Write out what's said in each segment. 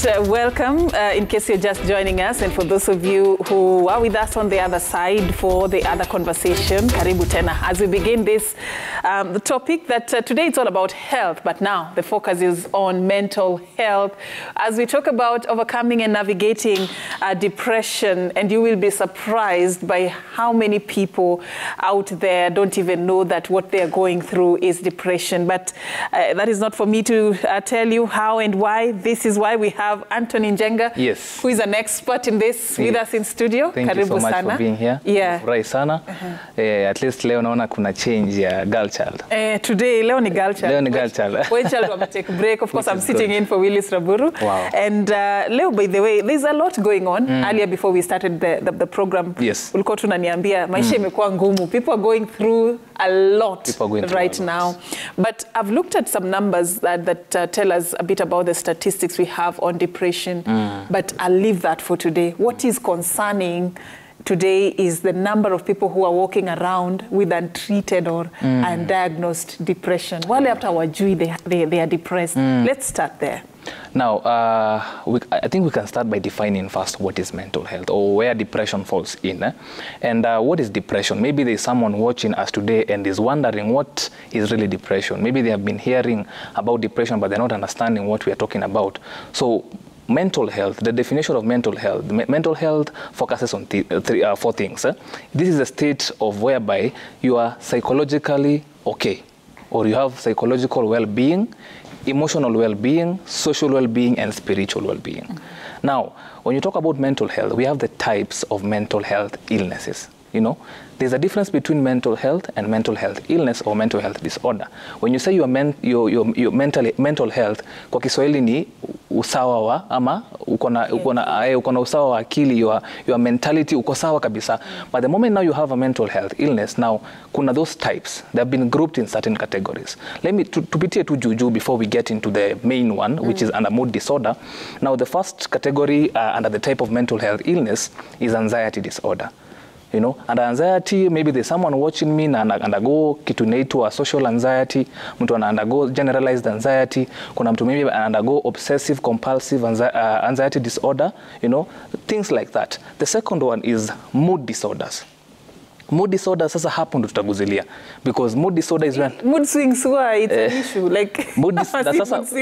right, welcome in case you're just joining us, and for those of you who are with us on the other side for the other conversation, karibu tena. As we begin this, the topic that today it's all about health, but now the focus is on mental health. As we talk about overcoming and navigating depression, and you will be surprised by how many people out there don't even know that what they're going through is depression. But that is not for me to tell you how and why. This is why we have Anthony Njenga, yes, who is an expert in this, with us in studio. Thank you so much for being here. Yeah. Furahi sana. At least leo naona kuna change ya girl child. Today, leo ni girl child. Leo ni girl child. Boy child will take a break. Of course, I'm sitting in for Willis Raburu. Wow. And Leo, by the way, there's a lot going on. Earlier, before we started the program, yes, ulikuwa tunaniambia maisha imekuwa ngumu. People are going through a lot right now. But I've looked at some numbers that tell us a bit about the statistics we have on depression. But I'll leave that for today. What is concerning today is the number of people who are walking around with untreated or undiagnosed depression. Wale after wajui they are depressed. Let's start there. Now, I think we can start by defining first what is mental health, or where depression falls in. And what is depression? Maybe there's someone watching us today and is wondering what is really depression. Maybe they have been hearing about depression, but they're not understanding what we are talking about. So, mental health, the definition of mental health. Mental health focuses on four things. This is a state of whereby you are psychologically okay, or you have psychological well-being, emotional well-being, social well-being, and spiritual well-being. Now, when you talk about mental health, we have the types of mental health illnesses. You know, there's a difference between mental health and mental health illness or mental health disorder. When you say your mental health, kwa Kiswahili ni usawa wa ama uko na usawa wa akili, your mentality uko sawa kabisa. But the moment now you have a mental health illness, now kuna those types, they have been grouped in certain categories. Let me tupitie tu juju before we get into the main one, which is under mood disorder. Now the first category under the type of mental health illness is anxiety disorder. You know, and anxiety, maybe there's someone watching me na undergo kitu inaitwa social anxiety, mtu undergo generalized anxiety, kuna mtu maybe undergo obsessive compulsive anxiety disorder, you know, things like that. The second one is mood disorders. Mood disorder sasa hapo ndo tutaguzilia, because mood disorder is when mood swings it's an issue like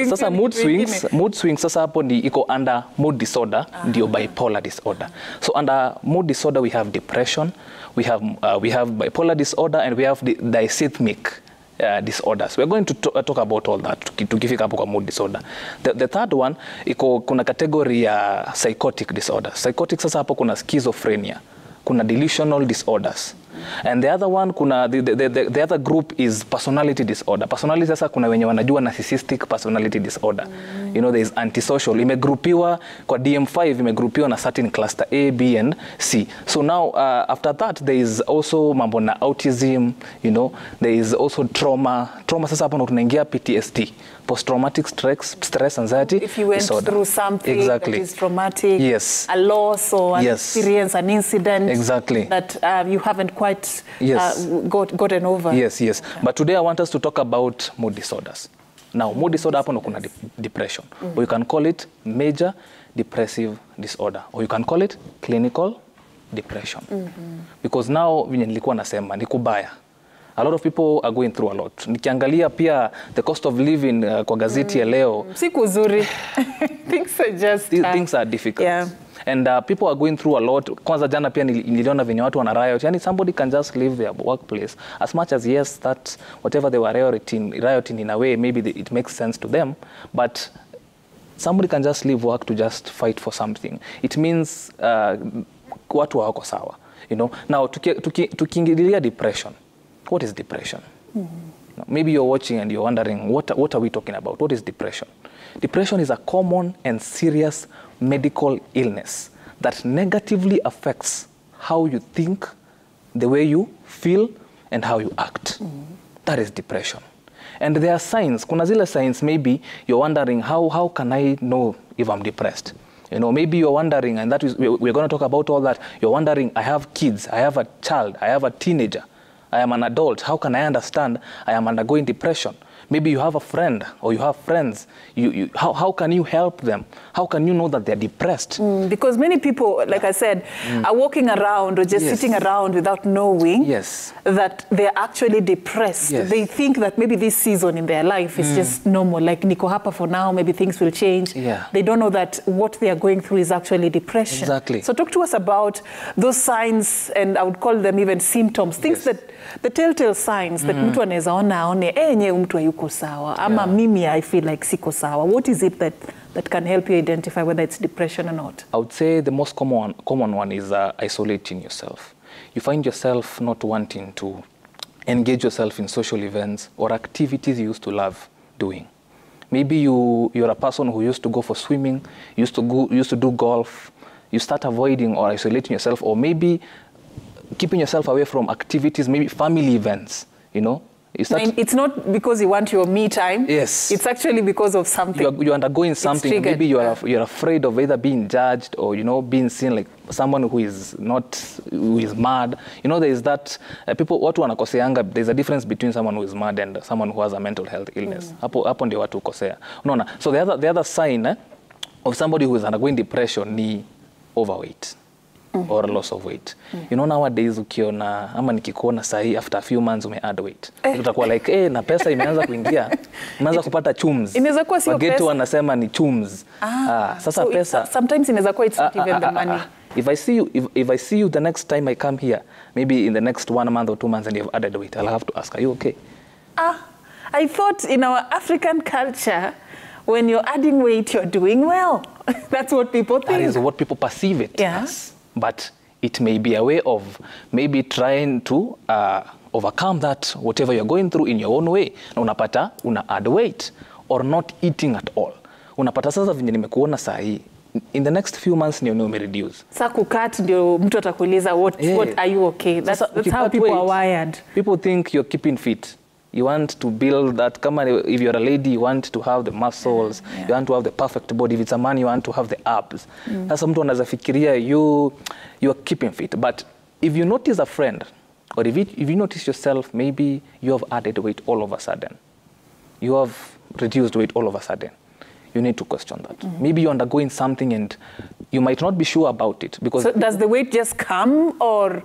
sasa mood swings sasa hapo ni iko under mood disorder, ndio bipolar disorder. So under mood disorder we have depression, we have bipolar disorder, and we have the dysrhythmic disorders. We're going to talk about all that tukifika hapo kwa mood disorder. The third one kuna category ya psychotic disorders. Psychotic sasa hapo kuna schizophrenia, kuna delusional disorders. And the other one, the other group is personality disorder. Personality sasa kuna wenye wanajua narcissistic personality disorder. You know, there is antisocial. Imegrupiwa kwa DM5, imegrupiwa na certain cluster A, B, and C. So now, after that, there is also mambo na autism, you know, there is also trauma. Trauma sasa hapo ndo tunaingia PTSD. Post-traumatic stress anxiety if you went disorder. Through something that is traumatic, yes, a loss or an experience, an incident that you haven't quite gotten over. Yes. But today I want us to talk about mood disorders. Now, mood disorder hapo ndo kuna depression. Or you can call it major depressive disorder, or you can call it clinical depression. Because now vile nilikuwa nasema ni kubaya. A lot of people are going through a lot. Nikiangalia pia the cost of living kwa gazeti ya leo. Si kuzuri. Things are difficult. Yeah. And people are going through a lot. Kwanza jana pia niliona venye watu wana riot. Yani somebody can just leave their workplace. As much as yes, that whatever they were rioting in a way, maybe it makes sense to them. But somebody can just leave work to just fight for something. It means watu hawako sawa. You know. Now tukiingilia depression. What is depression? Now, maybe you're watching and you're wondering, what are we talking about? What is depression? Depression is a common and serious medical illness that negatively affects how you think, the way you feel, and how you act. That is depression. And there are signs. Kuna zile signs, maybe you're wondering, how can I know if I'm depressed? You know, maybe you're wondering, and that is, we're going to talk about all that. You're wondering, I have kids, I have a child, I have a teenager. I am an adult. How can I understand I am undergoing depression? Maybe you have a friend or you have friends. How can you help them? How can you know that they're depressed? Because many people, like I said, are walking around or just sitting around without knowing that they're actually depressed. They think that maybe this season in their life is just normal, like niko hapa for now, maybe things will change. They don't know that what they are going through is actually depression. Exactly. So talk to us about those signs, and I would call them even symptoms, things that, the telltale signs that mtu anaweza ona aone, nye mtu hayuko sawa, ama mimi I feel like siko sawa. What is it that can help you identify whether it's depression or not? I would say the most common one is isolating yourself. You find yourself not wanting to engage yourself in social events or activities you used to love doing. Maybe you're a person who used to go for swimming, used to do golf. You start avoiding or isolating yourself, or maybe keeping yourself away from activities, maybe family events, you know. It's not because you want your me time. Yes. It's actually because of something. You're undergoing something. Maybe you're afraid of either being judged or, you know, being seen like someone who is mad. You know, there is that, watu wanakoseanga, there's a difference between someone who is mad and someone who has a mental health illness. Hapo ndio watu kosea. Unaona? So the other sign of somebody who is undergoing depression ni overweight. Or loss of weight. You know, nowadays ukiona ama nikikuona sahi after a few months ume-add weight. Utakuwa like, na pesa imeanza kuingia, umeanza kupata chums. Inaweza kuwa sio pesa. Wagetu wanasema ni chums. Sasa so pesa. Sometimes inaweza kuwa it's not even the money. If I see you the next time I come here, maybe in the next 1 month or 2 months and you've added weight, I'll have to ask, are you okay? I thought in our African culture, when you're adding weight, you're doing well. That's what people think. That is what people perceive it as. But it may be a way of maybe trying to overcome that, whatever you're going through in your own way. Na unapata, add weight or not eating at all. Unapata sasa vinye nimekuona sahi, in the next few months ndio ume-reduce. Sasa kukat ndio mtu atakuuliza what are you okay? That's how people are wired. People think you're keeping fit. You want to build that, if you're a lady, you want to have the muscles, you want to have the perfect body. If it's a man, you want to have the abs. Sasa mtu anaweza fikiria you are keeping fit. But if you notice a friend, or if you notice yourself, maybe you have added weight all of a sudden. You have reduced weight all of a sudden. You need to question that. Maybe you're undergoing something and you might not be sure about it. Because so does the weight just come, or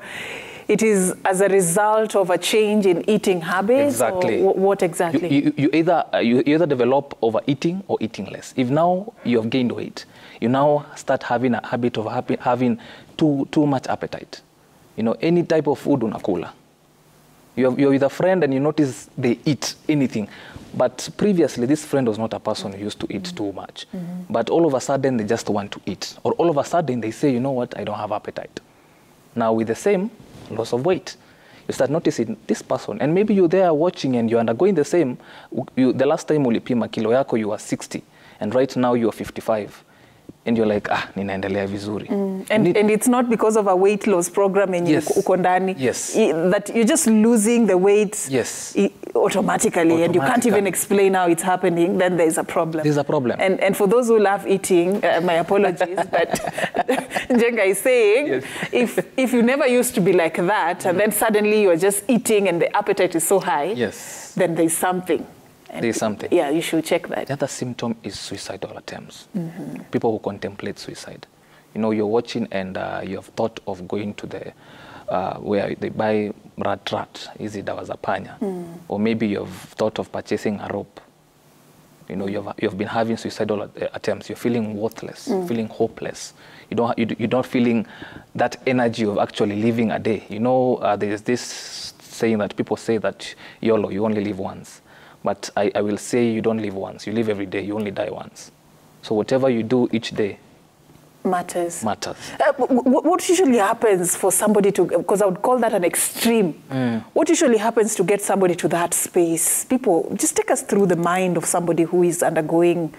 it is as a result of a change in eating habits? Exactly. Or what exactly? You either develop overeating or eating less. If now you have gained weight, you now start having a habit of having too much appetite. You know, any type of food unakula. You're with a friend and you notice they eat anything. But previously, this friend was not a person who used to eat too much. But all of a sudden, they just want to eat. Or all of a sudden, they say, you know what, I don't have appetite. Now, with the same loss of weight, you start noticing this person. And maybe you're there watching and you're undergoing the same. The last time ulipima kilo yako, you were 60. And right now, you are 55. And you're like, ninaendelea vizuri. And it's not because of a weight loss program in uko ndani. Yes. That you're just losing the weight automatically, and you can't even explain how it's happening, then there's a problem. There's a problem. And for those who love eating, my apologies, but Njenga is saying, if you never used to be like that, and then suddenly you're just eating and the appetite is so high, then there's something. There's something. Yeah, you should check that. The other symptom is suicidal attempts. People who contemplate suicide. You know, you're watching and you have thought of going to the, where they buy rat, hizi dawa za panya. Or maybe you've thought of purchasing a rope. You know, you've been having suicidal attempts. You're feeling worthless, feeling hopeless. You're not feeling that energy of actually living a day. You know, there's this saying that people say that YOLO, you only live once. But I will say you don't live once. You live every day. You only die once. So whatever you do each day matters. What usually happens for somebody to, because I would call that an extreme. What usually happens to get somebody to that space? People, just take us through the mind of somebody who is undergoing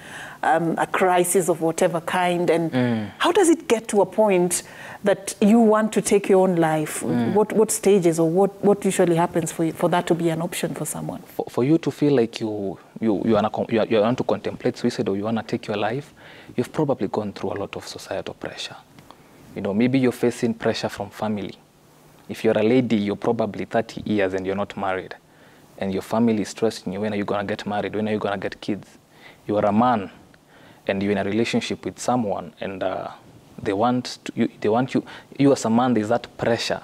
a crisis of whatever kind, and how does it get to a point that you want to take your own life? What stages, or what usually happens for that to be an option for someone? For you to feel like you want to contemplate suicide, or you want to take your life, you've probably gone through a lot of societal pressure. You know, maybe you're facing pressure from family. If you're a lady, you're probably 30 years and you're not married. and your family is stressing you, when are you going to get married, when are you going to get kids? You are a man and you're in a relationship with someone, and they want you as a man, there's that pressure.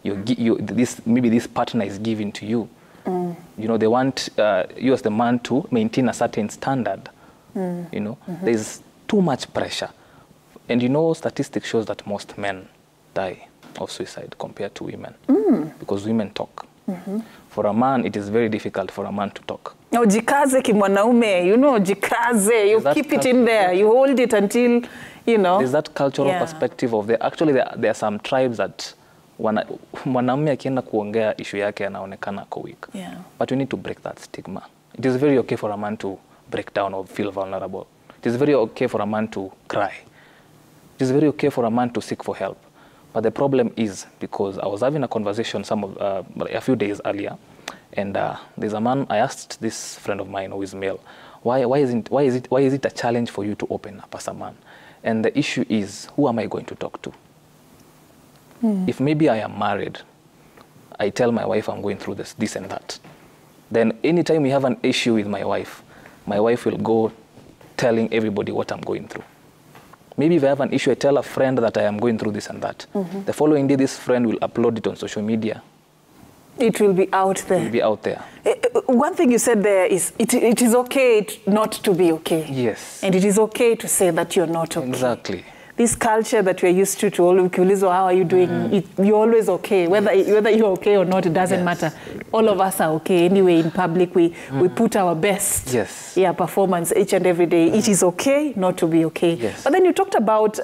Maybe this partner is giving to you. You know, they want you as the man to maintain a certain standard. You know, there's too much pressure. And you know, statistics shows that most men die of suicide compared to women, because women talk. For a man, it is very difficult for a man to talk. No, jikaze kimwanaume, you know, jikaze, you keep it in there, you hold it until, you know. There's that cultural perspective of actually there are some tribes that mwanaume akienda kuongea issue yake anaonekana ko weak. But we need to break that stigma. It is very okay for a man to break down or feel vulnerable. It is very okay for a man to cry. It is very okay for a man to seek for help. But the problem is, because I was having a conversation a few days earlier, and there's a man, I asked this friend of mine who is male, why is it a challenge for you to open up as a man? And the issue is, who am I going to talk to? If maybe I am married, I tell my wife I'm going through this and that. Then anytime we have an issue with my wife will go telling everybody what I'm going through. Maybe if I have an issue, I tell a friend that I am going through this and that. The following day, this friend will upload it on social media. It will be out there. It will be out there. One thing you said there is it is okay not to be okay. Yes. And it is okay to say that you're not okay. Exactly. This culture that we're used to all, how are you doing? You're always okay. Whether you're okay or not, it doesn't matter. All of us are okay. Anyway, in public, we put our best performance each and every day. It is okay not to be okay. Yes. But then you talked about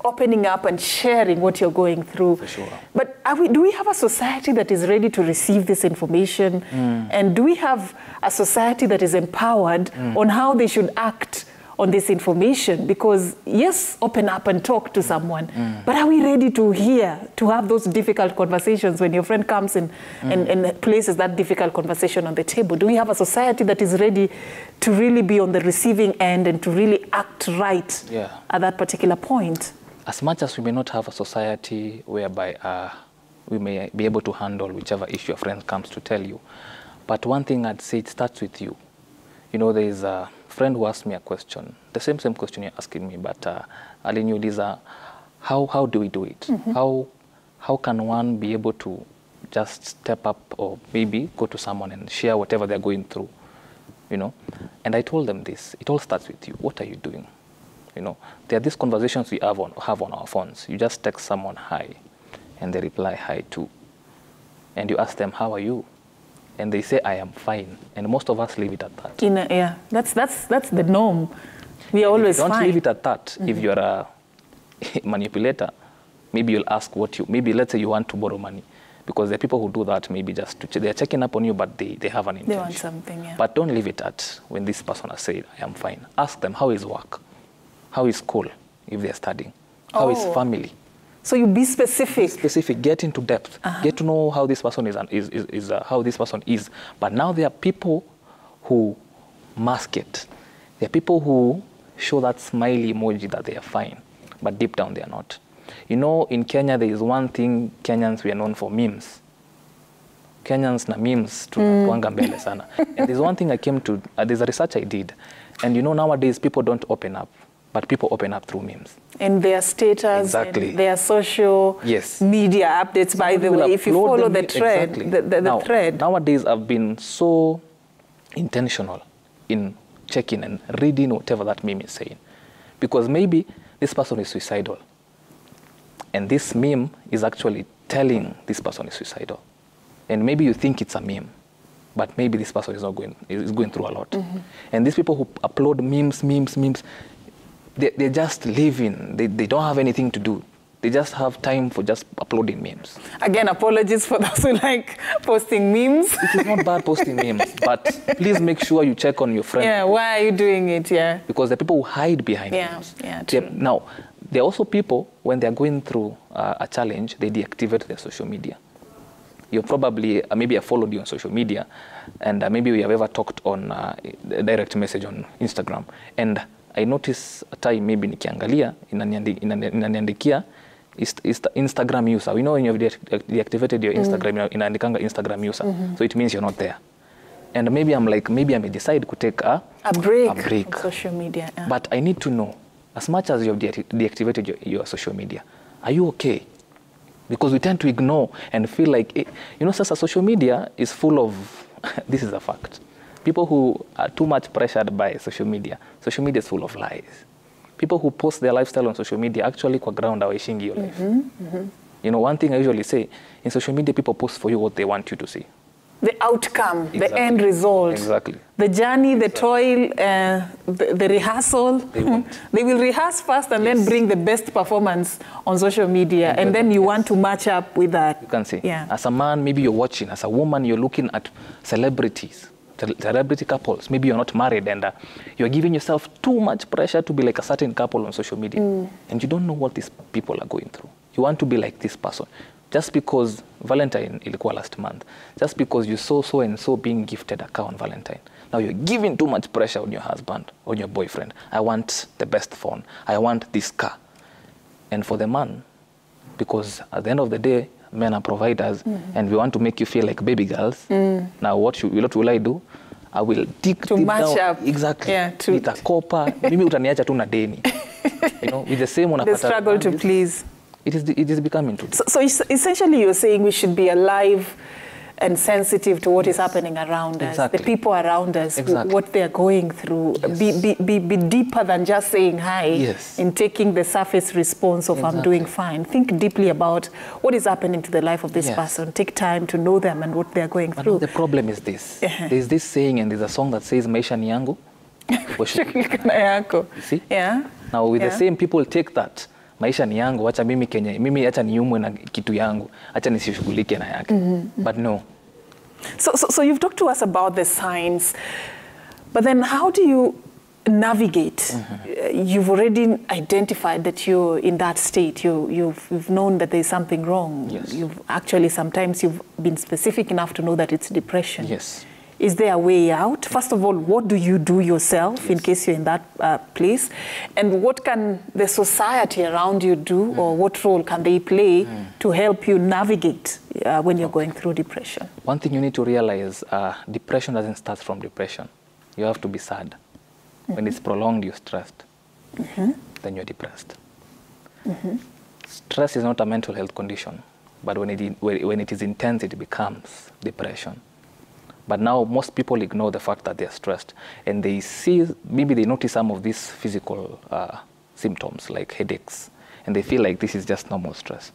opening up and sharing what you're going through. For sure. But do we have a society that is ready to receive this information? And do we have a society that is empowered on how they should act on this information? Because yes, open up and talk to someone, but are we ready to hear, to have those difficult conversations when your friend comes in and places that difficult conversation on the table? Do we have a society that is ready to really be on the receiving end and to really act right at that particular point? As much as we may not have a society whereby we may be able to handle whichever issue a friend comes to tell you, but one thing I'd say, it starts with you. You know, there is a friend who asked me a question, the same question you're asking me, but aliniuliza, how do we do it? How can one be able to just step up or maybe go to someone and share whatever they're going through, you know? And I told them this, it all starts with you. What are you doing? You know, there are these conversations we have on our phones. You just text someone hi, and they reply hi too. And you ask them, how are you? And they say, I am fine. And most of us leave it at that. That's the norm. We are always fine. Don't leave it at that. If you're a manipulator, maybe you'll ask maybe let's say you want to borrow money. Because there are people who do that maybe just they're checking up on you, but they have an intention. They want something, But don't leave it at when this person has said, I am fine. Ask them, how is work? How is school, if they're studying? How is family? So you be specific. Be specific, get into depth, get to know how this person how this person is. But now there are people who mask it. There are people who show that smiley emoji that they are fine, but deep down they are not. You know, in Kenya, there is one thing Kenyans, we are known for, memes. Kenyans na memes tunakuanga mbele sana. And there's one thing I came to, there's a research I did. And you know, nowadays people don't open up, but people open up through memes. And their status, and their social media updates, by the way, if you follow the thread, the thread. Nowadays I've been so intentional in checking and reading whatever that meme is saying. Because maybe this person is suicidal. And this meme is actually telling this person is suicidal. And maybe you think it's a meme, but maybe this person is going through a lot. And these people who upload memes, they're just living. They don't have anything to do. They just have time for just uploading memes. Again, apologies for those who like posting memes. It is not bad posting memes, but please make sure you check on your friend. Yeah, why are you doing it? Yeah. Because the people who hide behind memes. Yeah, true. Now, there are also people, when they're going through a challenge, they deactivate their social media. You probably, maybe I followed you on social media, and maybe we have ever talked on direct message on Instagram. And I notice a time maybe nikiangalia, inaniandikia Instagram user. You know when you've deactivated your Instagram, inaandikanga Instagram user. So it means you're not there. And maybe I'm like, maybe I may decide to take a break from social media. Yeah. But I need to know, as much as you've deactivated your social media, are you okay? Because we tend to ignore and feel like, you know, social media is full of, this is a fact. People who are too much pressured by social media is full of lies. People who post their lifestyle on social media actually kwa ground hawaishingi hiyo life. You know, one thing I usually say, in social media, people post for you what they want you to see. The outcome, the end result. Exactly. The journey, the toil, the rehearsal. They will rehearse first and then bring the best performance on social media. Exactly. And then you want to match up with that. You can see. Yeah. As a man, maybe you're watching. As a woman, you're looking at celebrities, celebrity couples. Maybe you're not married and you're giving yourself too much pressure to be like a certain couple on social media. And you don't know what these people are going through. You want to be like this person. Just because Valentine ilikuwa last month, just because you saw so and so being gifted a car on Valentine, now you're giving too much pressure on your husband, on your boyfriend. I want the best phone. I want this car. And for the man, because at the end of the day, men are providers, and we want to make you feel like baby girls. Now what will I do? I will dig to match down. up. Exactly. Yeah, nitakopa. Mimi utaniacha tu na deni. You know, with the same one. The struggle to please. It is becoming true. So essentially you're saying we should be alive and sensitive to what is happening around us, the people around us, what they're going through. Be deeper than just saying hi and taking the surface response of I'm doing fine. Think deeply about what is happening to the life of this person. Take time to know them and what they're going through. The problem is this. There's this saying and there's a song that says Maisha ni yangu. You see? Yeah. Now with the same people take that. Maisha ni yangu, acha mimi Kenya, mimi acha niumwe na kitu yangu, acha nisishughulike na yake. But no. So you've talked to us about the signs, but then how do you navigate? You've already identified that you're in that state. You've known that there's something wrong. Yes. You've actually, sometimes you've been specific enough to know that it's depression. Yes. Is there a way out? First of all, what do you do yourself in case you're in that place? And what can the society around you do, or what role can they play to help you navigate when you're going through depression? One thing you need to realize, depression doesn't start from depression. You have to be sad. When it's prolonged, you're stressed. Then you're depressed. Stress is not a mental health condition, but when it is intense, it becomes depression. But now most people ignore the fact that they're stressed, and they see, maybe they notice some of these physical symptoms like headaches, and they feel like this is just normal stress.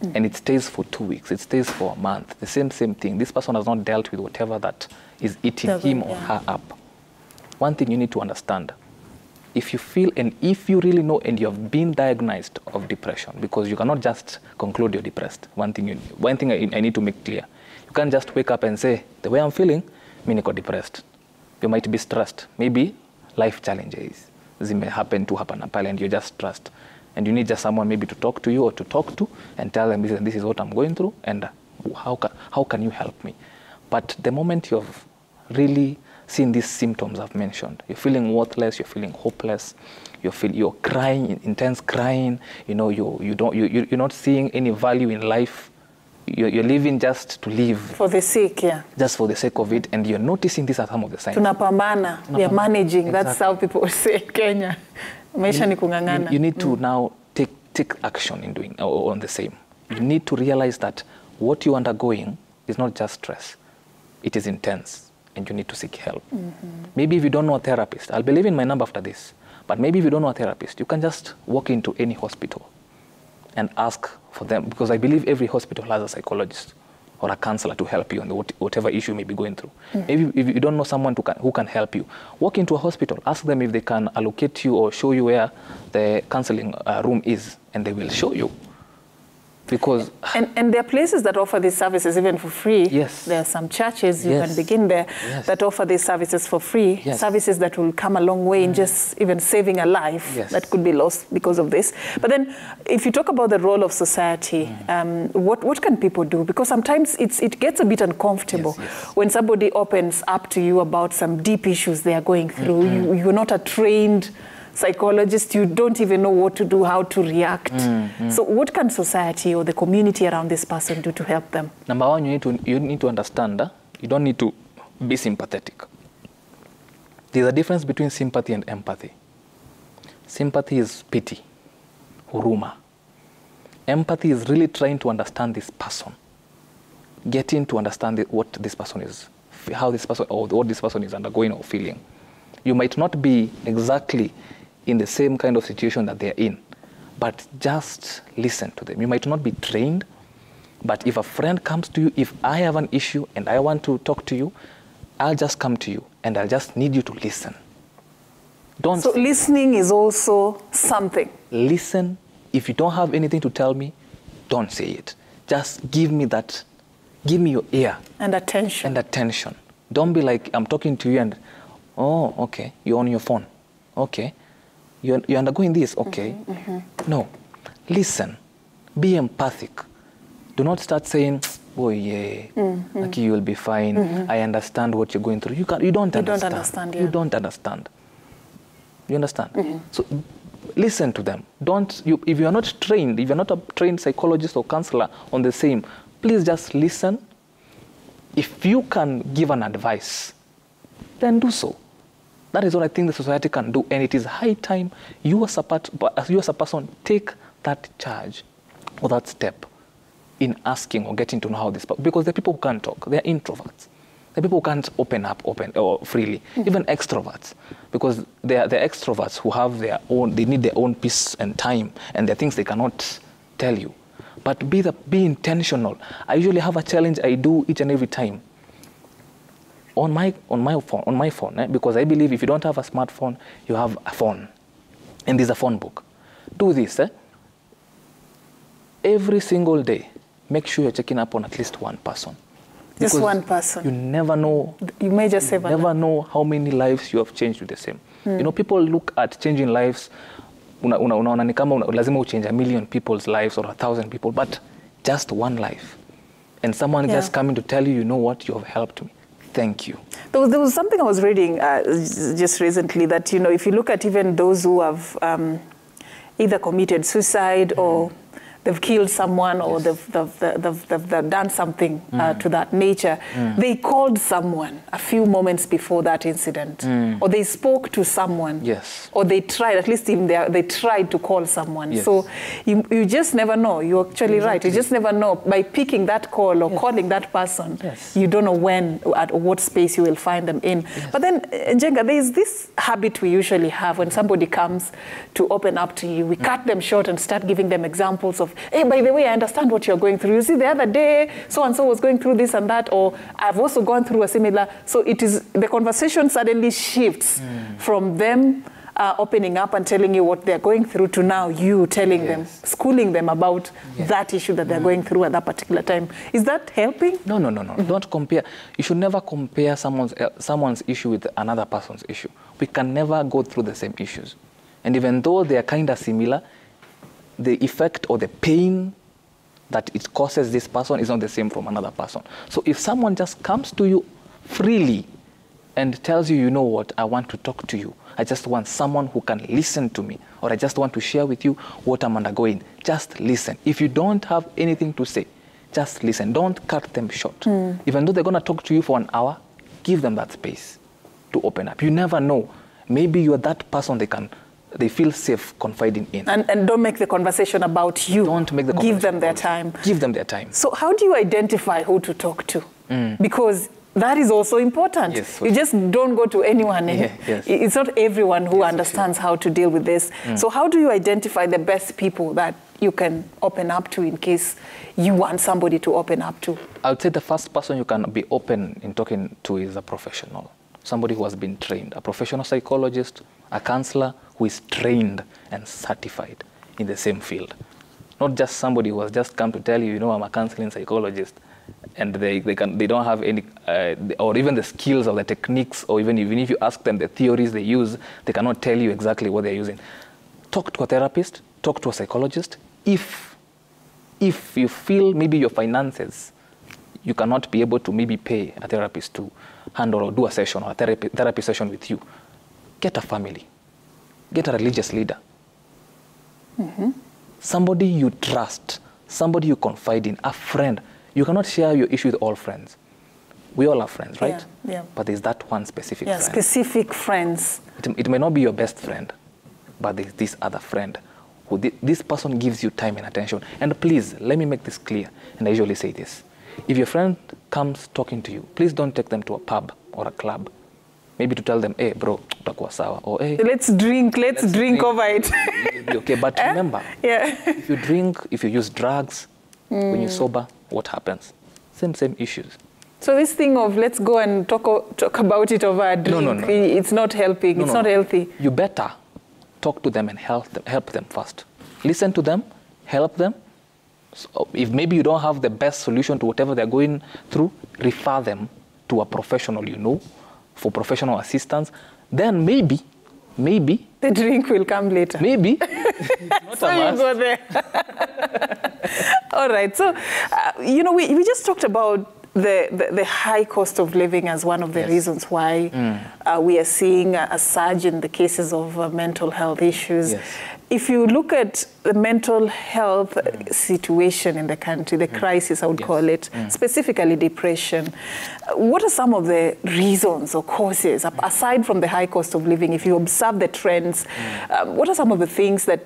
And it stays for 2 weeks, it stays for a month, the same thing. This person has not dealt with whatever that is eating him or her up. One thing you need to understand, if you feel and if you really know and you have been diagnosed of depression, because you cannot just conclude you're depressed. One thing I need to make clear. You can't just wake up and say, the way I'm feeling, mimi niko depressed. You might be stressed. Maybe life challenges zime happen to happen and you're just stressed. And you need just someone maybe to talk to you or to talk to and tell them this is what I'm going through and how can you help me? But the moment you've really seen these symptoms I've mentioned, you're feeling worthless, you're feeling hopeless, you're crying, intense crying, you know, you're not seeing any value in life. You're living just to live. For the sake, just for the sake of it, and you're noticing these are some of the signs. Tunapambana, we are managing. That's how people say Kenya. Maisha ni kungangana. You need to now take action in doing on the same. You need to realize that what you're undergoing is not just stress. It is intense, and you need to seek help. Maybe if you don't know a therapist, I'll be leaving my number after this, but maybe if you don't know a therapist, you can just walk into any hospital and ask for them, because I believe every hospital has a psychologist or a counselor to help you on whatever issue you may be going through. Maybe if you don't know someone who can help you, walk into a hospital, ask them if they can allocate you or show you where the counseling room is, and they will show you. Because and there are places that offer these services even for free. Yes. There are some churches, you can begin there, that offer these services for free. Services that will come a long way in just even saving a life that could be lost because of this. But then if you talk about the role of society, what can people do? Because sometimes it gets a bit uncomfortable when somebody opens up to you about some deep issues they are going through. You're not a trained psychologist, you don't even know what to do, how to react. So what can society or the community around this person do to help them? Number one, you need to understand, you don't need to be sympathetic. There's a difference between sympathy and empathy. Sympathy is pity, huruma. Empathy is really trying to understand this person, getting to understand what this person is, how this person, or what this person is undergoing or feeling. You might not be exactly in the same kind of situation that they're in, but just listen to them. You might not be trained, but if a friend comes to you, if I have an issue and I want to talk to you, I'll just come to you and I'll just need you to listen. So listening is also something. Listen. If you don't have anything to tell me, don't say it. Just give me your ear. And attention. And attention. Don't be like, I'm talking to you and, oh, okay, you're on your phone. Okay. You're undergoing this. Okay. No. Listen. Be empathic. Do not start saying, oh, yeah, okay, you will be fine. I understand what you're going through. You don't understand. Yeah. You don't understand. You understand? So listen to them. If you are not trained, if you're not a trained psychologist or counselor on the same, please just listen. If you can give an advice, then do so. That is what I think the society can do. And it is high time you as a person take that charge or that step in asking or getting to know how this, because the people who can't talk, they're introverts. The people who can't open up or freely, even extroverts, because they're extroverts who have their own, they need their own peace and time, and there are things they cannot tell you. But be intentional. I usually have a challenge I do each and every time on my phone, because I believe if you don't have a smartphone, you have a phone, and there's a phone book. Do this. Every single day, make sure you're checking up on at least one person. Just Because one person. You never know. You may just say never know how many lives you have changed with the same. You know, people look at changing lives. Unaona ni kama lazima uchange 1 million people's lives or 1,000 people, but just one life. And someone just coming to tell you, you know what, you have helped me. Thank you. There was something I was reading just recently that, you know, if you look at even those who have either committed suicide or they've killed someone or they've done something to that nature, they called someone a few moments before that incident, or they spoke to someone, or they tried, at least they tried to call someone. So you just never know. You're actually right. You just never know. By picking that call or calling that person, you don't know when, at what space you will find them in. But then, Njenga, there is this habit we usually have when somebody comes to open up to you. We cut them short and start giving them examples of, hey, by the way, I understand what you're going through. You see, the other day, so-and-so was going through this and that, or I've also gone through a similar. So it is, the conversation suddenly shifts from them opening up and telling you what they're going through to now you telling them, schooling them about that issue that they're going through at that particular time. Is that helping? No. Don't compare. You should never compare someone's issue with another person's issue. We can never go through the same issues. And even though they are kind of similar, the effect or the pain that it causes this person is not the same from another person. So if someone just comes to you freely and tells you, you know what, I want to talk to you. I just want someone who can listen to me, or I just want to share with you what I'm undergoing. Just listen. If you don't have anything to say, just listen. Don't cut them short. Even though they're going to talk to you for an hour, give them that space to open up. You never know. Maybe you're that person they feel safe confiding in. And don't make the conversation about you. Don't make the conversation. Give them their time. Give them their time. So how do you identify who to talk to? Because that is also important. Yes, you just don't go to anyone. It's not everyone who understands how to deal with this. So how do you identify the best people that you can open up to in case you want somebody to open up to? I would say the first person you can be open in talking to is a professional. Somebody who has been trained, a professional psychologist, a counselor who is trained and certified in the same field. Not just somebody who has just come to tell you, you know, I'm a counseling psychologist, and they don't have any, or even the skills or the techniques, or even if you ask them the theories they use, they cannot tell you exactly what they're using. Talk to a therapist, talk to a psychologist. If you feel maybe your finances, you cannot be able to maybe pay a therapist to handle or do a session or a therapy session with you, get a family. Get a religious leader. Somebody you trust, somebody you confide in, a friend. You cannot share your issue with all friends. We all have friends, right? Yeah, yeah. But there's that one specific friend. Specific friends. It may not be your best friend, but there's this other friend who this person gives you time and attention. And please, let me make this clear, and I usually say this. If your friend comes talking to you, please don't take them to a pub or a club. Maybe to tell them, hey, bro, utakuwa sawa, or hey, let's drink over it. You'll be okay. But remember, if you drink, if you use drugs, when you're sober, what happens? Same issues. So this thing of let's go and talk about it over a drink, no. It's not helping. It's not healthy. You better talk to them and help them first. Listen to them, help them. So if maybe you don't have the best solution to whatever they're going through, refer them to a professional you know for professional assistance. Then maybe the drink will come later. Maybe. So you go there. All right. So, we just talked about the high cost of living as one of the reasons why we are seeing a surge in the cases of mental health issues. Yes. If you look at the mental health situation in the country, the crisis, I would call it, specifically depression, what are some of the reasons or causes, aside from the high cost of living, if you observe the trends, what are some of the things that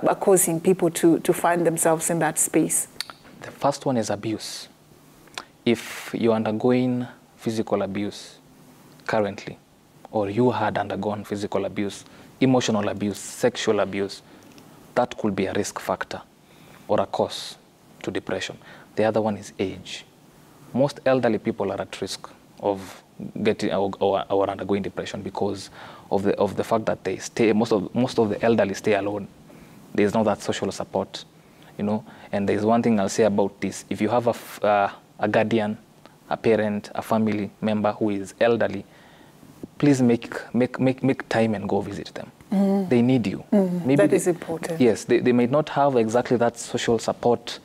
are causing people to find themselves in that space? The first one is abuse. If you're undergoing physical abuse currently, or you had undergone physical abuse, emotional abuse, sexual abuse, that could be a risk factor or a cause to depression. The other one is age. Most elderly people are at risk of getting or undergoing depression because of the fact that they stay. Most of the elderly stay alone. There is no that social support, And there is one thing I'll say about this: if you have a guardian, a parent, a family member who is elderly, please make time and go visit them. They need you. Maybe that is important. Yes, they may not have exactly that social support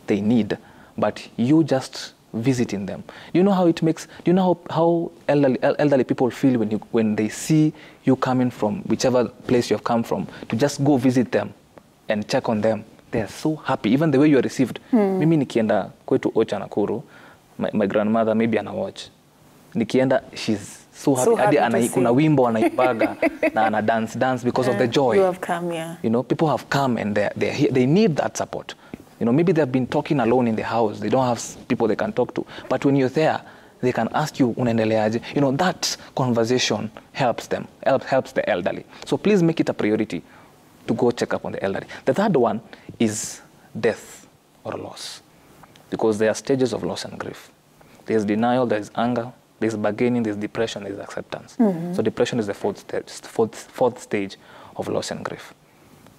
they need, but you just visiting them. Do you know how it makes? Do you know how elderly people feel when they see you coming from whichever place you have come from to just go visit them and check on them? They are so happy, even the way you are received. Mimi nikienda kwetu Ocha Nakuru, my grandmother maybe ana watch. Nikienda, she's so happy. Kuna wimbo anaibaga na ana dance because of the joy. You have come, yeah. People have come and they need that support. Maybe they've been talking alone in the house. They don't have people they can talk to. But when you're there, they can ask you, unaendeleaje? That conversation helps them, helps the elderly. So please make it a priority to go check up on the elderly. The third one is death or loss, because there are stages of loss and grief. There's denial, there's anger, there's bargaining, there's depression, there's acceptance. So depression is the fourth stage of loss and grief.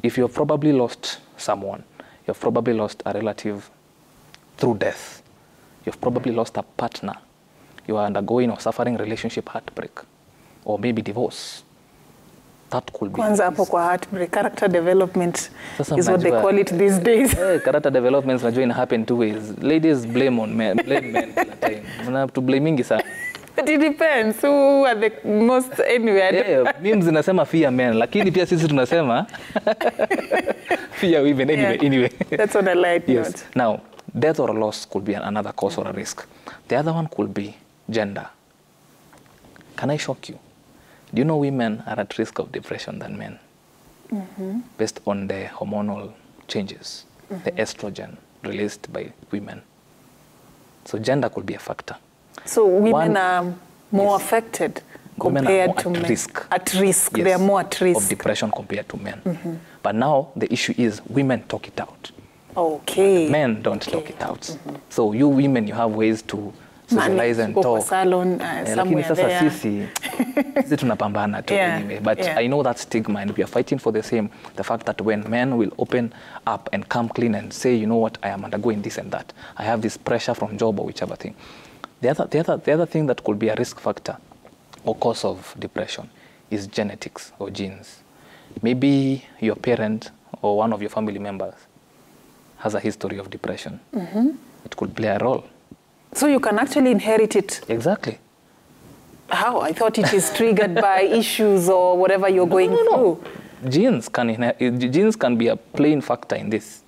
If you've probably lost someone, you've probably lost a relative through death, you've probably lost a partner, you are undergoing or suffering relationship heartbreak, or maybe divorce. That could be. Kwanza hapo kwa heartbreak, character development is what they call it these days. Character development can happen two ways. Ladies blame men all the time. Una have to blaming sana. But it depends who are the most anyway. Memes zinasema fear men, lakini pia sisi tunasema fear women anyway. That's on a light note. Now, death or loss could be another cause or a risk. The other one could be gender. Can I shock you? Do you know women are at risk of depression than men? Based on the hormonal changes, the estrogen released by women. So gender could be a factor. So women are more affected compared to men. At risk. Yes, they are more at risk of depression compared to men. But now the issue is women talk it out. Okay. Men don't talk it out. So you women, you have ways to socialize and talk. Salon, Lakini sasa sisi tunapambana tu anyway. But I know that stigma, and we are fighting for the same. The fact that when men will open up and come clean and say, you know what, I am undergoing this and that. I have this pressure from job or whichever thing. The other thing that could be a risk factor or cause of depression is genetics or genes. Maybe your parent or one of your family members has a history of depression. It could play a role. So you can actually inherit it. Exactly. How? I thought it is triggered by issues or whatever you're going through. Genes can be a playing factor in this.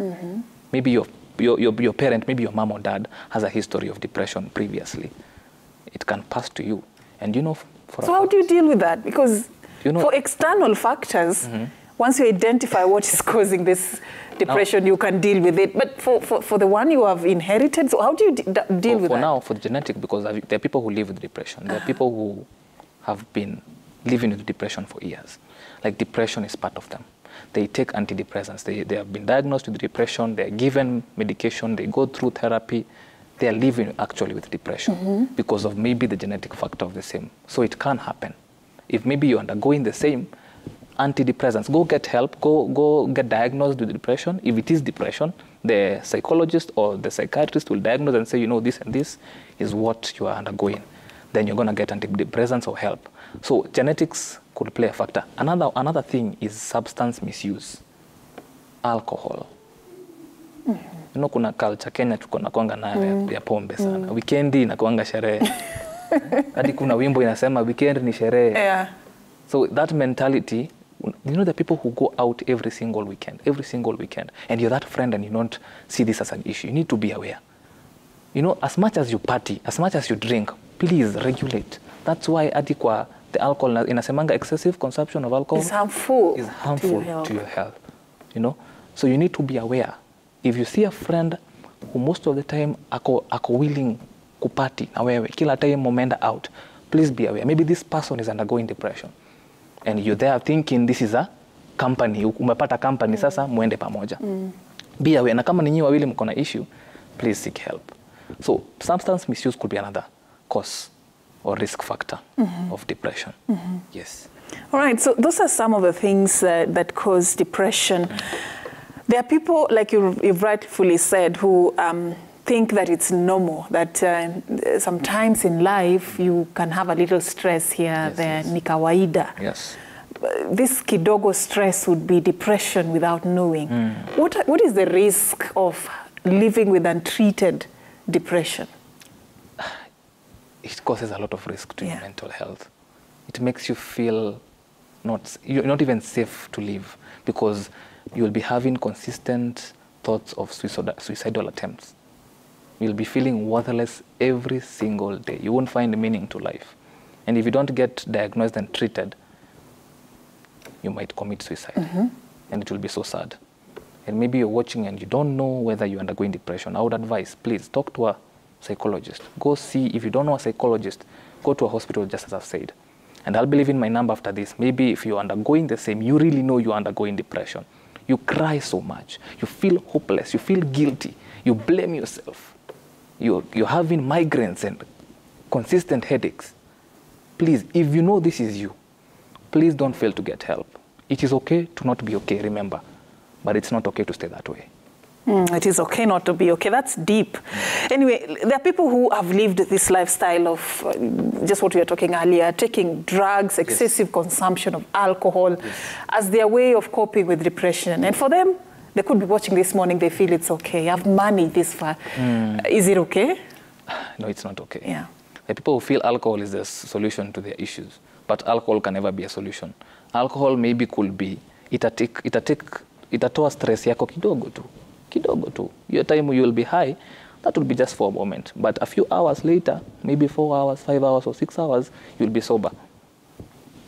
Maybe your parent, maybe your mom or dad has a history of depression previously. it can pass to you. And you know, so how do you deal with that? Because you know, for external factors, once you identify what is causing this depression, you can deal with it. But for the one you have inherited, so how do you deal with that? For now, for the genetic, because there are people who live with depression. There are people who have been living with depression for years. Like depression is part of them. They take antidepressants. They have been diagnosed with depression. They are given medication. They go through therapy. They are living actually with depression because of maybe the genetic factor of the same. So it can happen. If maybe you're undergoing the same antidepressants, go get help, go get diagnosed with depression. If it is depression, the psychologist or the psychiatrist will diagnose and say, you know, this and this is what you are undergoing. Then you're going to get antidepressants or help. So genetics could play a factor. Another thing is substance misuse, alcohol. You know, kuna culture Kenya tuko nakuanga nayo ya pombe sana. Weekendi inakuanga sherehe. Hadi kuna wimbo inasema weekend ni sherehe. Yeah. So that mentality, you know, the people who go out every single weekend, and you're that friend and you don't see this as an issue, you need to be aware. You know, as much as you party, as much as you drink, please regulate. That's why adikwa the alcohol inasemanga excessive consumption of alcohol is harmful to your health. You know, so you need to be aware. If you see a friend who most of the time ako willing kupati na wewe kila time momenda out, please be aware. Maybe this person is undergoing depression, and you're there thinking this is a company. Umepata company sasa muende pamoja. Be aware. Na kama ninyi wawili mko na issue, please seek help. So substance misuse could be another cause or risk factor of depression. Yes. All right, so those are some of the things that cause depression. There are people, like you've rightfully said, who think that it's normal, that sometimes in life you can have a little stress here, there, ni kawaida. Yes. This kidogo stress would be depression without knowing. What is the risk of living with untreated depression? It causes a lot of risk to your mental health. It makes you feel you're not even safe to live, because you'll be having consistent thoughts of suicidal attempts. You'll be feeling worthless every single day. You won't find meaning to life. And if you don't get diagnosed and treated, you might commit suicide. And it will be so sad. And maybe you're watching and you don't know whether you're undergoing depression. I would advise, please talk to a psychologist. Go see, if you don't know a psychologist, go to a hospital, just as I've said. And I'll be leaving my number after this. Maybe if you're undergoing the same, you really know you're undergoing depression. You cry so much. You feel hopeless. You feel guilty. You blame yourself. You're having migraines and consistent headaches. Please, if you know this is you, please don't fail to get help. It is okay to not be okay, remember. But it's not okay to stay that way. It is okay not to be okay. That's deep. Anyway, there are people who have lived this lifestyle of just what we were talking earlier, taking drugs, excessive consumption of alcohol as their way of coping with depression. And for them, they could be watching this morning, they feel it's okay. I've money this far. Is it okay? No, it's not okay. Yeah. The people who feel alcohol is the solution to their issues, but alcohol can never be a solution. Alcohol maybe could be, itatoa stress yako kidogo tu. Your time you will be high, that will be just for a moment. But a few hours later, maybe 4 hours, 5 hours, or 6 hours, you'll be sober.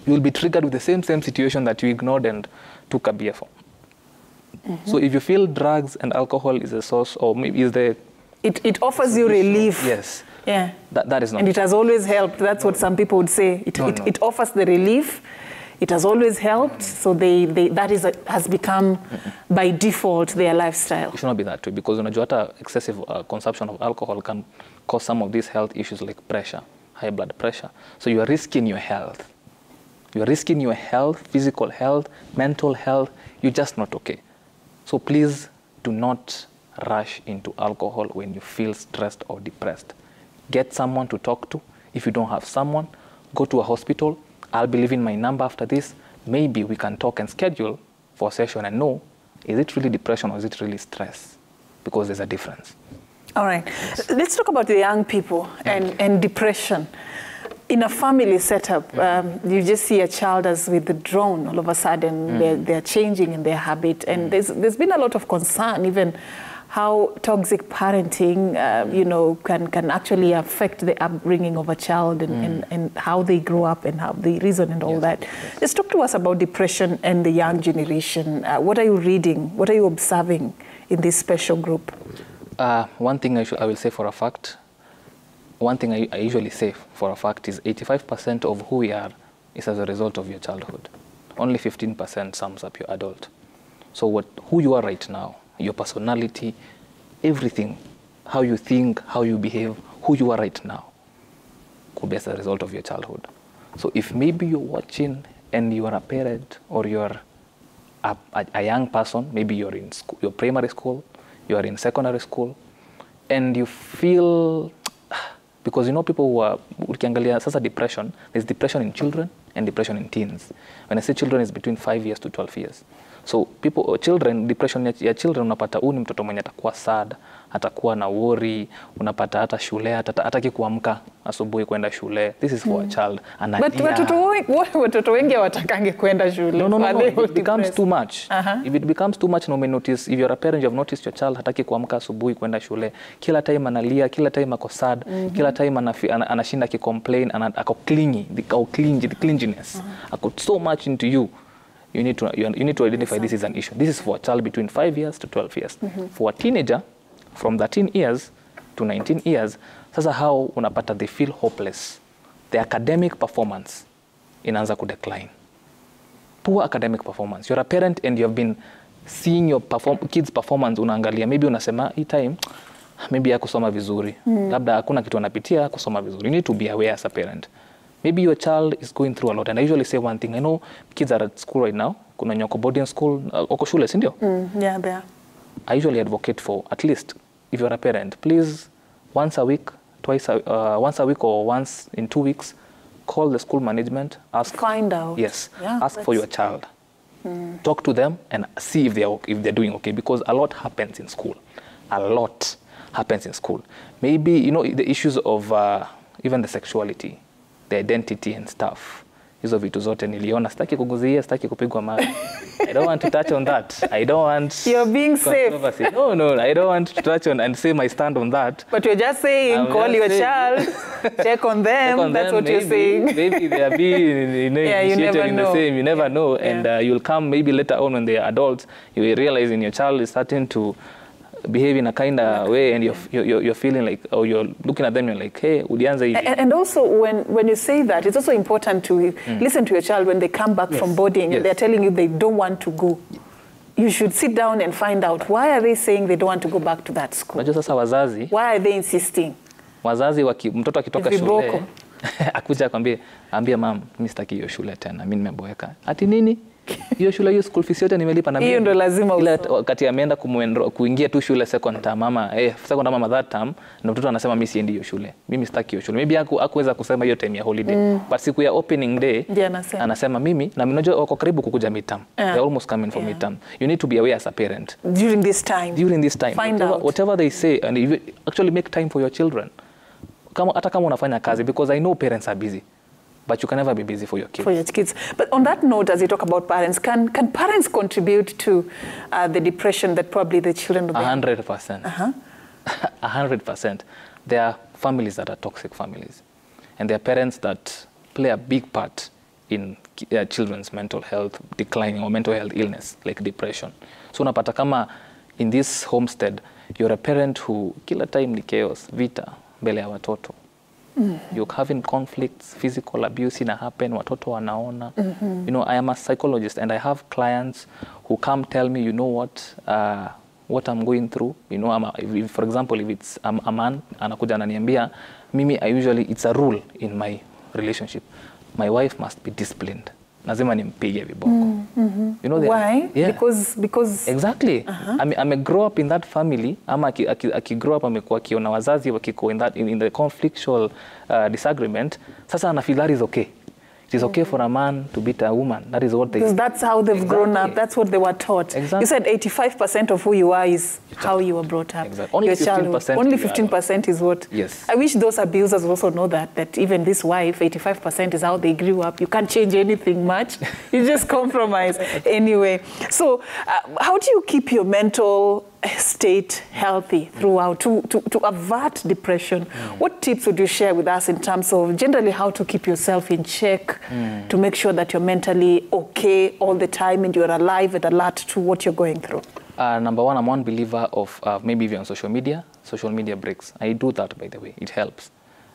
You'll be triggered with the same situation that you ignored and took a beer for. So if you feel drugs and alcohol is a source, or maybe is the... It offers you relief. Yes. Yeah. That is not... And it has always helped. That's what some people would say. It offers the relief. It has always helped, so has become, by default, their lifestyle. It should not be that way, because excessive consumption of alcohol can cause some of these health issues like pressure, high blood pressure. So you are risking your health. You are risking your health, physical health, mental health. You're just not okay. So please do not rush into alcohol when you feel stressed or depressed. Get someone to talk to. If you don't have someone, go to a hospital. I'll be leaving my number after this. Maybe we can talk and schedule for a session and know, is it really depression or is it really stress? Because there's a difference. All right. Yes. Let's talk about the young people and depression. In a family setup, you just see a child has withdrawn all of a sudden. They're changing in their habit. And there's been a lot of concern even how toxic parenting, you know, can actually affect the upbringing of a child and how they grow up and how they reason and all that. Just talk to us about depression and the young generation. What are you reading? What are you observing in this special group? One thing I will say for a fact, one thing I usually say for a fact is 85% of who we are is as a result of your childhood. Only 15% sums up your adult. So who you are right now, your personality, everything, how you think, how you behave, who you are right now, could be as a result of your childhood. So if maybe you're watching and you are a parent or you're a young person, maybe you're in school, you're primary school, you are in secondary school, and you feel, because you know people who are, ukiangalia sasa depression, there's depression in children and depression in teens. When I say children, it's between 5 years to 12 years. So people, children, depression ya children, unapata ni mtoto mwenye atakuwa sad, atakuwa na worry, unapata hata shule, hataki kuamka asubuhi kwenda shule. This is for a child. Watoto wengi hawatakangi kwenda shule. No. It becomes too much. If it becomes too much, no, may notice, if you're a parent, you have noticed your child hataki kuamka asubuhi kwenda shule. Kila time analia, kila time ako sad, kila time anashinda ki-complain, ako clingy, the clinginess. Ako so much into you. You need to identify this is an issue. This is for a child between 5 years to 12 years. For a teenager, from 13 years to 19 years, sasa how unapata they feel hopeless. The academic performance inaanza ku decline. Poor academic performance. You're a parent and you have been seeing your kids' performance, unaangalia, maybe unasema hii time maybe hakusoma vizuri. Labda hakuna kitu anapitia kusoma vizuri. You need to be aware as a parent. Maybe your child is going through a lot. And I usually say one thing. I know kids are at school right now. Kuna nyoko boarding school. Oko shule, sindio? Yeah, they are. I usually advocate for, at least, if you're a parent, please, once a week or once in 2 weeks, call the school management. Find out. Yes. Yeah, ask for your child. Talk to them and see if they're doing okay. Because a lot happens in school. A lot happens in school. Maybe, you know, the issues of even the sexuality, the identity and stuff. Hizo vitu zote niliona, sitaki kuguzia, sitaki kupigwa mawe. I don't want to touch on that. I don't want... You're being safe. No, I don't want to touch on and say my stand on that. But you're just saying, call your child, check on them, that's what you're saying. Maybe they are being initiated in the same, you never know. And you'll come maybe later on when they are adults, you will realize your child is starting to behave in a kind of way, and you're feeling like, or you're looking at them, you're like, hey, ulianza hivi. And also, when you say that, it's also important to listen to your child when they come back from boarding and they're telling you they don't want to go. You should sit down and find out, why are they saying they don't want to go back to that school? Unajua sasa wazazi, why are they insisting? Wazazi mtoto akitoka shule akuja ambia mom, mimi sitaki hiyo shule tena, mimi nimeboeka. Ati nini? Hiyo shule, hiyo school fees yote nimelipa na mimi. Hiyo ndo lazima wakati ameenda kuingia tu shule second term ama third term, na mtoto anasema mimi siendi hiyo shule. Mimi sitaki hiyo shule. Maybe hakuweza kusema hiyo time ya holiday. But siku ya opening day anasema mimi, na unajua wako karibu kukuja midterm. They almost coming for midterm. You need to be aware as a parent. During this time. Find out. Whatever they say, and you actually make time for your children. Hata kama unafanya kazi, because I know parents are busy. But you can never be busy for your kids. For your kids. But on that note, as you talk about parents, can parents contribute to the depression that probably the children will be? 100%. 100%. There are families that are toxic families. And there are parents that play a big part in children's mental health declining or mental health illness, like depression. So unapata kama in this homestead, you're a parent who kila time ni chaos, vita, mbele ya watoto. You're having conflicts, physical abuse happen, watoto wanaona. You know, I am a psychologist and I have clients who come tell me, you know what I'm going through. You know, for example, if it's a man, anakuja ananiambia, mimi, it's a rule in my relationship. My wife must be disciplined. Lazima nimpige viboko. You know, why? Yeah. Because exactly. I may grow up in that family. Ama aki grow up amekuwa kiona wazazi wakiko in the conflictual disagreement. Sasa ana feel that is okay. It is okay for a man to beat a woman. That is what they... Because that's how they've grown up. That's what they were taught. Exactly. You said 85% of who you are is how you were brought up. Exactly. Only 15%. Only 15% is what... Yes. I wish those abusers also know that even this wife, 85% is how they grew up. You can't change anything much. You just compromise anyway. So how do you keep your mental stayed healthy throughout to avert depression. What tips would you share with us in terms of generally how to keep yourself in check, to make sure that you're mentally okay all the time and you're alive and alert to what you're going through? Number one, I'm one believer of maybe even on social media breaks. I do that, by the way. It helps.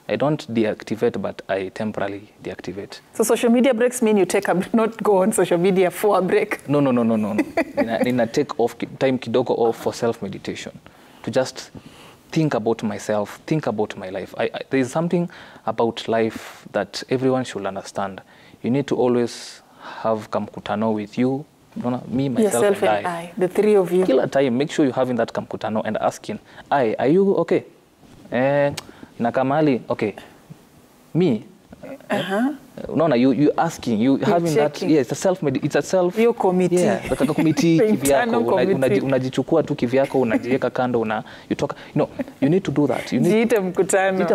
I don't deactivate, but I temporarily deactivate. So social media breaks mean you not go on social media for a break? No. I take off time kidogo off for self-meditation, to just think about myself, think about my life. There is something about life that everyone should understand. You need to always have kamkutano with you, me, myself, yourself and I, the three of you. Kila time, make sure you having that kamkutano and asking, are you okay? Nakamali, okay. Me, no, you asking, you having checking. That, yeah, it's a self, your committee. Yeah, like a committee kivyako, unajichukua tu kivyako, unajiweka kando, you talk, you need to do that. Jiite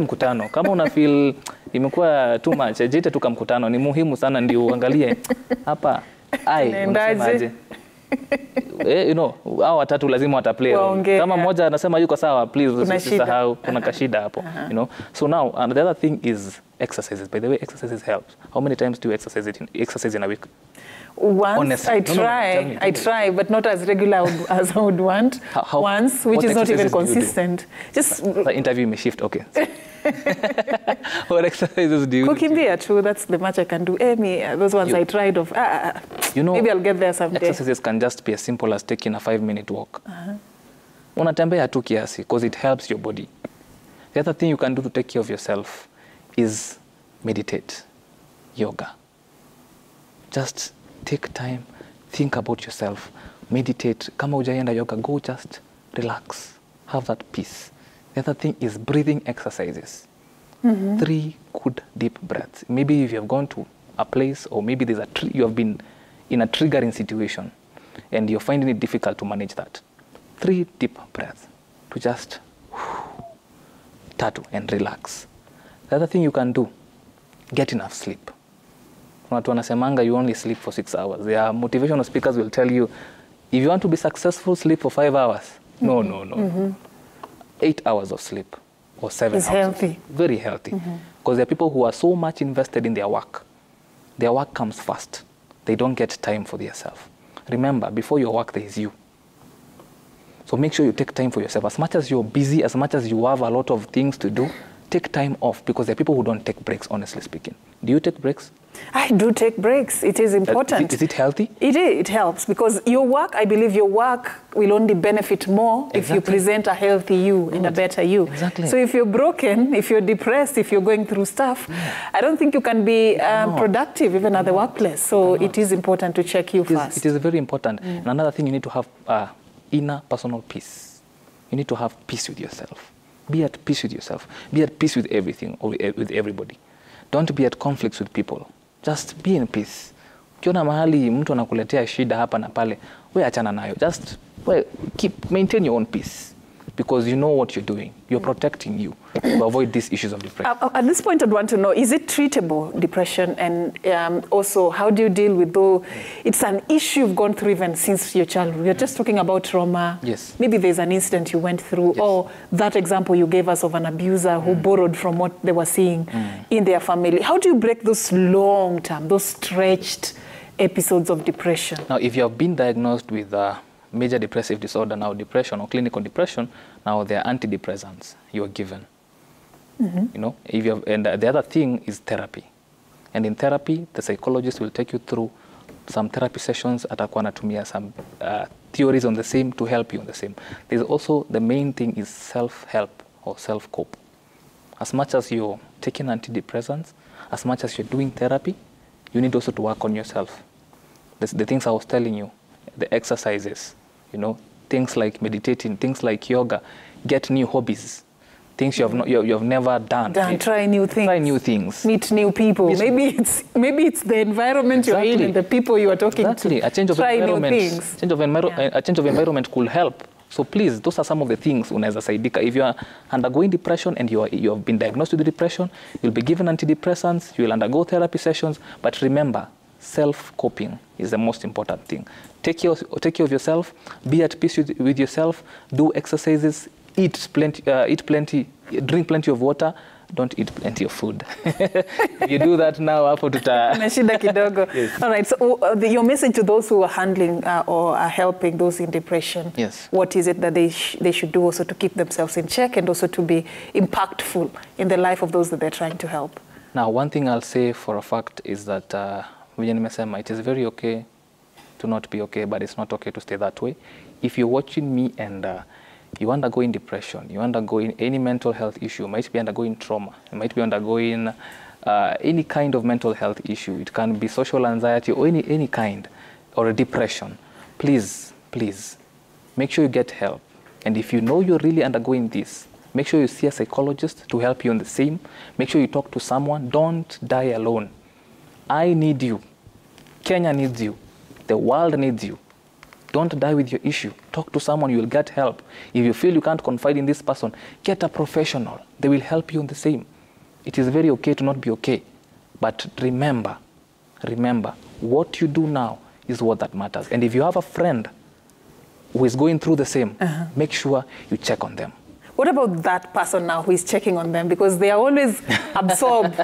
mkutano. Kama una feel imekuwa too much, jiite tu mkutano, ni muhimu sana ndio uangalie hapa, unasemaje. Hao watatu lazima wataplay. Kama mmoja anasema yuko sawa, please usisahau kuna kashida hapo, So now, and the other thing is exercises. By the way, exercises helps. How many times do you exercise in a week? Once. Honestly. I try, but not as regular as I would want. Once, which is not even consistent. Just the interview may shift, okay. What exercises do you do? Kukimbia too, that's the much I can do. Those ones I tried of. Maybe I'll get there someday. Exercises can just be as simple as taking a 5-minute walk. Unatembea tu kiasi, because it helps your body. The other thing you can do to take care of yourself is meditate, yoga. Just take time, think about yourself, meditate. Kama hujaenda yoga, go just relax, have that peace. The other thing is breathing exercises. 3 good deep breaths. Maybe if you have gone to a place, or maybe you have been in a triggering situation and you're finding it difficult to manage that. 3 deep breaths to just tattoo and relax. The other thing you can do, get enough sleep. Watu wanasemanga you only sleep for 6 hours. There are motivational speakers will tell you, if you want to be successful, sleep for 5 hours. No. 8 hours of sleep or 7 hours. It's healthy. Very healthy. Because there are people who are so much invested in their work. Their work comes first. They don't get time for themselves. Remember, before your work, there is you. So make sure you take time for yourself. As much as you're busy, as much as you have a lot of things to do, take time off, because there are people who don't take breaks, honestly speaking. Do you take breaks? I do take breaks. It is important. Is it healthy? It helps, because your work, I believe your work will only benefit more if you present a healthy you and a better you. Exactly. So if you're broken, if you're depressed, if you're going through stuff, I don't think you can be productive even at the workplace. So it is important to check you first. It is very important. And another thing, you need to have inner personal peace. You need to have peace with yourself. Be at peace with yourself. Be at peace with everything, or with everybody. Don't be at conflicts with people. Just be in peace. Ukiona mahali mtu anakuletea shida hapa na pale, we achana nayo. Just maintain your own peace, because you know what you're doing. You're protecting you to avoid these issues of depression. At this point, I'd want to know, is it treatable, depression? And also, how do you deal with though it's an issue you've gone through even since your childhood? We're just talking about trauma. Yes. Maybe there's an incident you went through, or that example you gave us of an abuser who borrowed from what they were seeing in their family. How do you break those long-term, those stretched episodes of depression? Now, if you have been diagnosed with major depressive disorder, now depression or clinical depression, now there are antidepressants you are given. If you have, and the other thing is therapy. And in therapy, the psychologist will take you through some therapy sessions, atakuwa anatumia some theories on the same to help you on the same. There's also, the main thing is self-help or self-cope. As much as you're taking antidepressants, as much as you're doing therapy, you need also to work on yourself. The things I was telling you, the exercises, things like meditating, things like yoga, get new hobbies, things you have never done. Try new things. Try new things. Meet new people. Maybe it's the environment you're in and the people you are talking to. A change of Try environment. New things. A change of environment could help. So please, those are some of the things unaweza saidika. If you are undergoing depression and you have been diagnosed with depression, you'll be given antidepressants, you will undergo therapy sessions, but remember, self-coping is the most important thing. Take care of yourself, be at peace with yourself, do exercises, eat plenty, drink plenty of water, don't eat plenty of food. If you do that now, hapo tuta... Yes. All right, so your message to those who are handling or are helping those in depression, yes, what is it that they should do also to keep themselves in check and also to be impactful in the life of those that they're trying to help? Now, one thing I'll say for a fact is that it is very okay to not be okay, but it's not okay to stay that way. If you're watching me and you undergoing depression, you undergoing any mental health issue, you might be undergoing trauma, you might be undergoing any kind of mental health issue, it can be social anxiety or any kind, or a depression, please, make sure you get help. And if you know you're really undergoing this, make sure you see a psychologist to help you on the same. Make sure you talk to someone. Don't die alone. I need you. Kenya needs you. The world needs you. Don't die with your issue. Talk to someone, you will get help. If you feel you can't confide in this person, get a professional. They will help you on the same. It is very okay to not be okay. But remember, what you do now is what that matters. And if you have a friend who is going through the same, make sure you check on them. What about that person now who is checking on them? Because they are always absorbed.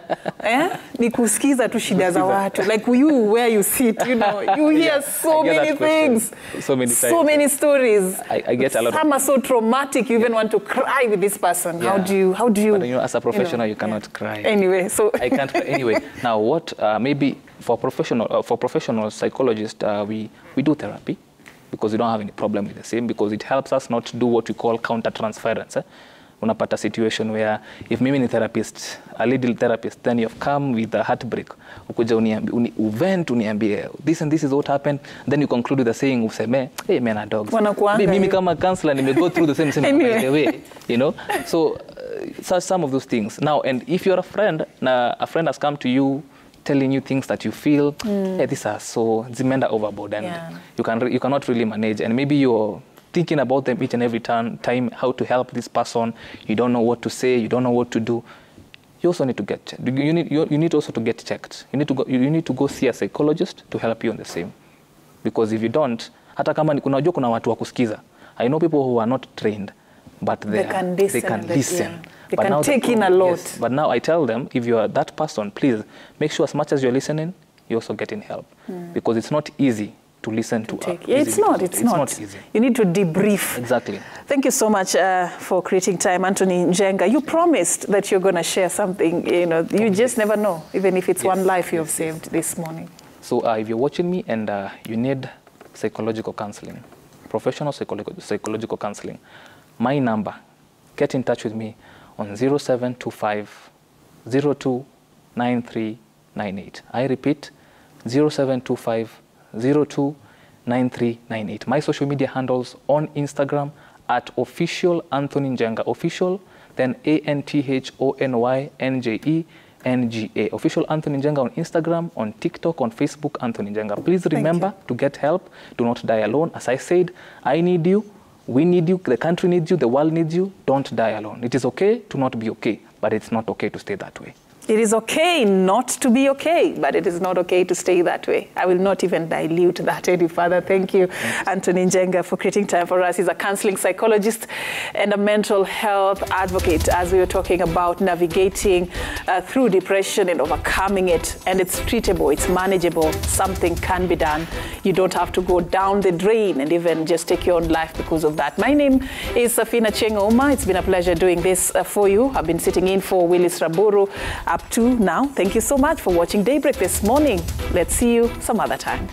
Ni kusikiza tu shida za watu. Like you, where you sit, you know, you hear so many things. So many times. So many stories. I get a lot. Some are so traumatic, you even want to cry with this person. Yeah. How do you? But you know, as a professional, you cannot cry. Anyway, so. I can't cry. Anyway, now what, maybe for professional psychologists, we do therapy. Because we don't have any problem with the same, because it helps us not to do what we call counter-transference. Unapata situation where if mimi ni therapist, a little therapist, then you've come with a heartbreak. Ukuja uniambie, this and this is what happened, then you conclude with the saying, useme, hey, men are dogs. Mimi kama counselor, nime go through the same by the way, you know? So, some of those things. Now, and if you're a friend has come to you, telling you things that you feel, hey, these are so zimenda overboard, and you cannot really manage, and maybe you're thinking about them each and every time how to help this person. You don't know what to say, you don't know what to do. You also need to get checked. You need also to get checked. You need to go see a psychologist to help you on the same, because if you don't, hata kama kuna watu wa kusikiza. I know people who are not trained, but they can listen. Yeah. They can take in a lot. Yes, but now I tell them, if you are that person, please make sure as much as you're listening, you're also getting help. Because it's not easy to listen to. It's not easy. You need to debrief. Exactly. Thank you so much for creating time. Anthony Njenga, you promised that you're going to share something. You know, you just never know, even if it's one life you have saved this morning. So if you're watching me and you need psychological counseling, professional psychological counseling, my number, get in touch with me on 0725 02 9398. I repeat, 0725 02 9398. My social media handles on Instagram at official Anthony Njenga. Official, then ANTHONYNJENGA. Official Anthony Njenga on Instagram, on TikTok, on Facebook, Anthony Njenga. Please remember to get help. Do not die alone. As I said, I need you. We need you, the country needs you, the world needs you. Don't die alone. It is okay to not be okay, but it's not okay to stay that way. It is okay not to be okay, but it is not okay to stay that way. I will not even dilute that any further. Thank you, Anthony Njenga, for creating time for us. He's a counseling psychologist and a mental health advocate, as we were talking about navigating through depression and overcoming it. And it's treatable, it's manageable, something can be done. You don't have to go down the drain and even just take your own life because of that. My name is Safina Chengoma. It's been a pleasure doing this for you. I've been sitting in for Willis Raburu up to now. Thank you so much for watching Daybreak this morning. Let's see you some other time.